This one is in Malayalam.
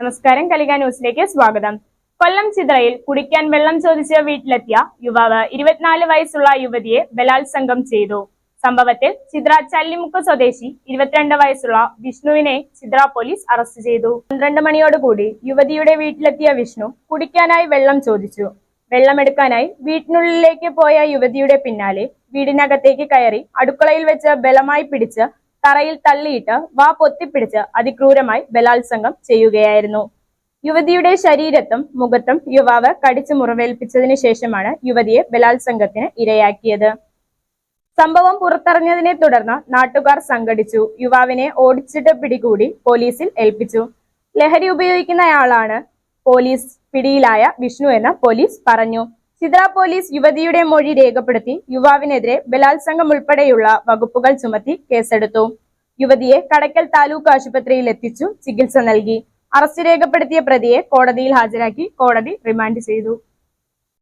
നമസ്കാരം, കലിക ന്യൂസിലേക്ക് സ്വാഗതം. കൊല്ലം ചിതറയിൽ കുടിക്കാൻ വെള്ളം ചോദിച്ച് വീട്ടിലെത്തിയ യുവാവ് 24 വയസ്സുള്ള യുവതിയെ ബലാത്സംഗം ചെയ്തു. സംഭവത്തിൽ ചിത്ര ചല്ലിമുക്ക് സ്വദേശി 22 വയസ്സുള്ള വിഷ്ണുവിനെ ചിത്ര പോലീസ് അറസ്റ്റ് ചെയ്തു. 12 മണിയോടുകൂടി യുവതിയുടെ വീട്ടിലെത്തിയ വിഷ്ണു കുടിക്കാനായി വെള്ളം ചോദിച്ചു. വെള്ളമെടുക്കാനായി വീട്ടിനുള്ളിലേക്ക് പോയ യുവതിയുടെ പിന്നാലെ വീടിനകത്തേക്ക് കയറി അടുക്കളയിൽ വെച്ച് ബലമായി പിടിച്ച് തറയിൽ തള്ളിയിട്ട് വാ പൊത്തിപ്പിടിച്ച് അതിക്രൂരമായി ബലാത്സംഗം ചെയ്യുകയായിരുന്നു. യുവതിയുടെ ശരീരത്തും മുഖത്തും യുവാവ് കടിച്ചു മുറിവേൽപ്പിച്ചതിനു ശേഷമാണ് യുവതിയെ ബലാത്സംഗത്തിന് ഇരയാക്കിയത്. സംഭവം പുറത്തറിഞ്ഞതിനെ തുടർന്ന് നാട്ടുകാർ സംഘടിച്ചു യുവാവിനെ ഓടിച്ചിട്ട് പിടികൂടി പോലീസിൽ ഏൽപ്പിച്ചു. ലഹരി ഉപയോഗിക്കുന്നയാളാണ് പോലീസ് പിടിയിലായ വിഷ്ണു എന്ന് പോലീസ് പറഞ്ഞു. ചിത്ര പോലീസ് യുവതിയുടെ മൊഴി രേഖപ്പെടുത്തി യുവാവിനെതിരെ ബലാത്സംഗം ഉൾപ്പെടെയുള്ള വകുപ്പുകൾ ചുമത്തി കേസെടുത്തു. യുവതിയെ കടയ്ക്കൽ താലൂക്ക് ആശുപത്രിയിൽ എത്തിച്ചു ചികിത്സ നൽകി. അറസ്റ്റ് രേഖപ്പെടുത്തിയ പ്രതിയെ കോടതിയിൽ ഹാജരാക്കി കോടതി റിമാൻഡ് ചെയ്തു.